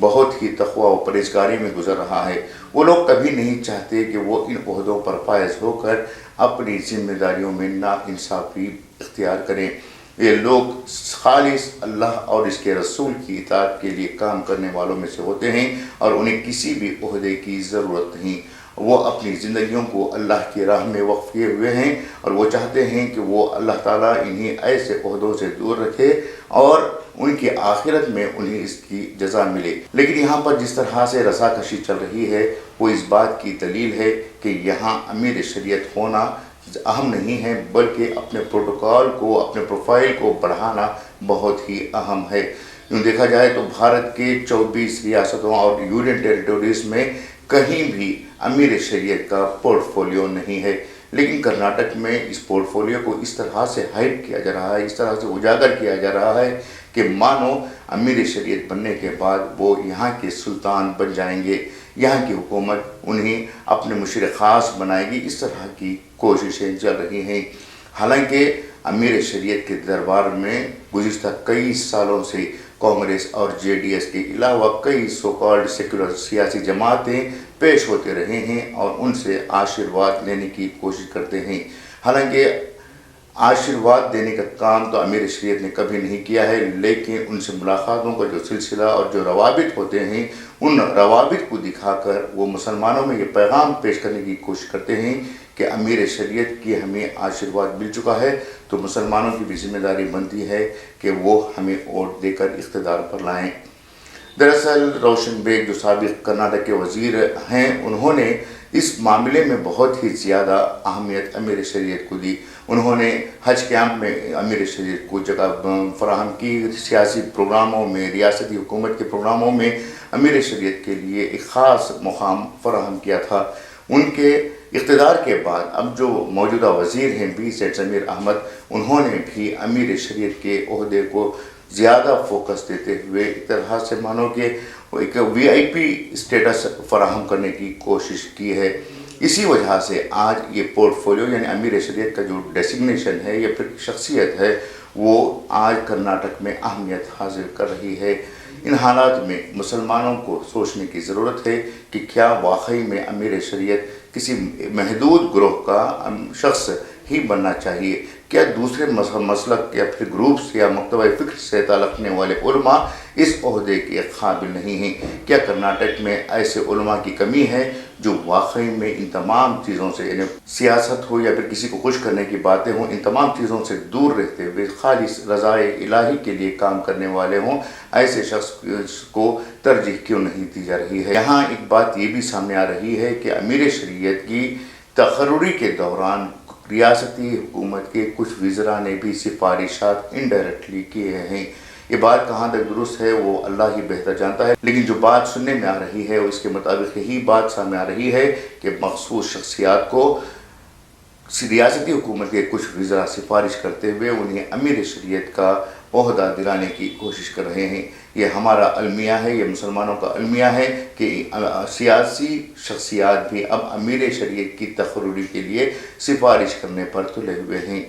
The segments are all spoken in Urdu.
بہت ہی تقوی و پرہیزگاری میں گزر رہا ہے۔ وہ لوگ کبھی نہیں چاہتے کہ وہ ان عہدوں پر فائز ہو کر اپنی ذمہ داریوں میں ناانصافی اختیار کریں۔ یہ لوگ خالص اللہ اور اس کے رسول کی اطاعت کے لیے کام کرنے والوں میں سے ہوتے ہیں اور انہیں کسی بھی عہدے کی ضرورت نہیں۔ وہ اپنی زندگیوں کو اللہ کی راہ میں وقف کیے ہوئے ہیں اور وہ چاہتے ہیں کہ وہ اللہ تعالیٰ انہیں ایسے عہدوں سے دور رکھے اور ان کی آخرت میں انہیں اس کی جزا ملے۔ لیکن یہاں پر جس طرح سے رضاکشی چل رہی ہے وہ اس بات کی دلیل ہے کہ یہاں امیر شریعت ہونا اہم نہیں ہے، بلکہ اپنے پروٹوکول کو، اپنے پروفائل کو بڑھانا بہت ہی اہم ہے۔ یوں دیکھا جائے تو بھارت کے 24 ریاستوں اور یونین ٹیریٹوریز میں کہیں بھی امیر شریعت کا پورٹ فولیو نہیں ہے، لیکن کرناٹک میں اس پورٹ فولیو کو اس طرح سے ہائڈ کیا جا رہا ہے، اس طرح سے اجاگر کیا جا رہا ہے کہ مانو امیر شریعت بننے کے بعد وہ یہاں کے سلطان بن جائیں گے، یہاں کی حکومت انہیں اپنے مشیر خاص بنائے گی۔ اس طرح کی کوششیں چل رہی ہیں، حالانکہ امیر شریعت کے دربار میں گزشتہ کئی سالوں سے کانگریس اور JDS کے علاوہ کئی سو کالڈ سیکولر سیاسی جماعتیں پیش ہوتے رہے ہیں اور ان سے آشیرواد لینے کی کوشش کرتے ہیں۔ حالانکہ آشیرواد دینے کا کام تو امیر شریعت نے کبھی نہیں کیا ہے، لیکن ان سے ملاقاتوں کا جو سلسلہ اور جو روابط ہوتے ہیں ان روابط کو دکھا کر وہ مسلمانوں میں یہ پیغام پیش کرنے کی کوشش کرتے ہیں کہ امیر شریعت کی ہمیں آشیرواد مل چکا ہے تو مسلمانوں کی بھی ذمہ داری بنتی ہے کہ وہ ہمیں ووٹ دے کر اقتدار پر لائیں۔ دراصل روشن بیگ جو سابق کرناٹک کے وزیر ہیں، انہوں نے اس معاملے میں بہت ہی زیادہ اہمیت امیر شریعت کو دی۔ انہوں نے حج کیمپ میں امیر شریعت کو جگہ فراہم کی، سیاسی پروگراموں میں، ریاستی حکومت کے پروگراموں میں امیر شریعت کے لیے ایک خاص مقام فراہم کیا تھا۔ ان کے اقتدار کے بعد اب جو موجودہ وزیر ہیں B.Z. ضمیر احمد، انہوں نے بھی امیر شریعت کے عہدے کو زیادہ فوکس دیتے ہوئے ایک طرح سے مانو کہ ایک VIP اسٹیٹس فراہم کرنے کی کوشش کی ہے۔ اسی وجہ سے آج یہ پورٹ فولیو یعنی امیر شریعت کا جو ڈیسگنیشن ہے یا پھر شخصیت ہے وہ آج کرناٹک میں اہمیت حاصل کر رہی ہے۔ ان حالات میں مسلمانوں کو سوچنے کی ضرورت ہے کہ کیا واقعی میں امیر شریعت کسی محدود گروہ کا شخص ہی بننا چاہیے؟ کیا دوسرے مسلک یا پھر گروپس یا مکتبہ فکر سے تعلق رکھنے والے علماء اس عہدے کے قابل نہیں ہیں؟ کیا کرناٹک میں ایسے علماء کی کمی ہے جو واقعی میں ان تمام چیزوں سے، یعنی سیاست ہو یا پھر کسی کو خوش کرنے کی باتیں ہوں، ان تمام چیزوں سے دور رہتے ہوئے خالص رضائے الہی کے لیے کام کرنے والے ہوں؟ ایسے شخص کو ترجیح کیوں نہیں دی جا رہی ہے؟ یہاں ایک بات یہ بھی سامنے آ رہی ہے کہ امیر شریعت کی تقرری کے دوران ریاستی حکومت کے کچھ وزراء نے بھی سفارشات انڈائریکٹلی کیے ہیں۔ یہ بات کہاں تک درست ہے وہ اللہ ہی بہتر جانتا ہے، لیکن جو بات سننے میں آ رہی ہے اس کے مطابق یہی بات سامنے آ رہی ہے کہ مخصوص شخصیات کو ریاستی حکومت کے کچھ وزراء سفارش کرتے ہوئے انہیں امیر شریعت کا عہدہ دلانے کی کوشش کر رہے ہیں۔ یہ ہمارا المیہ ہے، یہ مسلمانوں کا المیہ ہے کہ سیاسی شخصیات بھی اب امیر شریعت کی تقرری کے لیے سفارش کرنے پر تلے ہوئے ہیں۔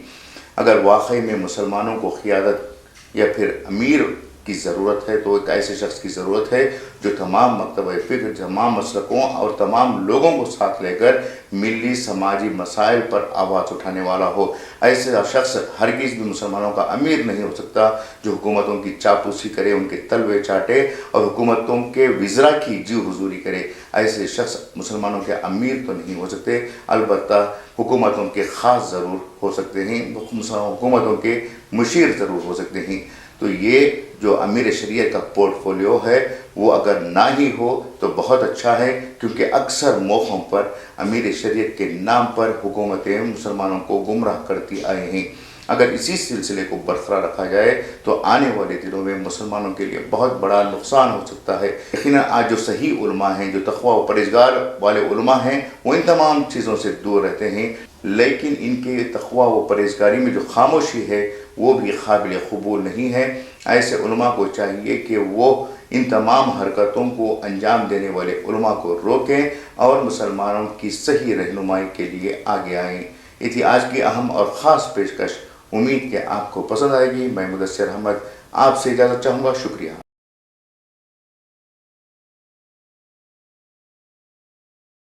اگر واقعی میں مسلمانوں کو قیادت یا پھر امیر کی ضرورت ہے تو ایک ایسے شخص کی ضرورت ہے جو تمام مکتبہ فکر، تمام مسلکوں اور تمام لوگوں کو ساتھ لے کر ملی سماجی مسائل پر آواز اٹھانے والا ہو۔ ایسا شخص ہرگز بھی مسلمانوں کا امیر نہیں ہو سکتا جو حکومتوں کی چاپلوسی کرے، ان کے تلوے چاٹے اور حکومتوں کے وزراء کی جی حضوری کرے۔ ایسے شخص مسلمانوں کے امیر تو نہیں ہو سکتے، البتہ حکومتوں کے خاص ضرور ہو سکتے ہیں، حکومتوں کے مشیر ضرور ہو سکتے ہیں۔ تو یہ جو امیر شریعت کا پورٹ فولیو ہے وہ اگر نہ ہی ہو تو بہت اچھا ہے، کیونکہ اکثر موقعوں پر امیر شریعت کے نام پر حکومتیں مسلمانوں کو گمراہ کرتی آئی ہیں۔ اگر اسی سلسلے کو برقرار رکھا جائے تو آنے والے دنوں میں مسلمانوں کے لیے بہت بڑا نقصان ہو سکتا ہے۔ یقیناً آج جو صحیح علماء ہیں، جو تقوی و پرہیزگار والے علماء ہیں، وہ ان تمام چیزوں سے دور رہتے ہیں، لیکن ان کے تقوی و پرہیزگاری میں جو خاموشی ہے وہ بھی قابل قبول نہیں ہے۔ ایسے علماء کو چاہیے کہ وہ ان تمام حرکتوں کو انجام دینے والے علماء کو روکیں اور مسلمانوں کی صحیح رہنمائی کے لیے آگے آئیں۔ یہ تھی آج کی اہم اور خاص پیشکش۔ امید کہ آپ کو پسند آئے گی۔ میں مدثر احمد آپ سے اجازت چاہوں گا۔ شکریہ۔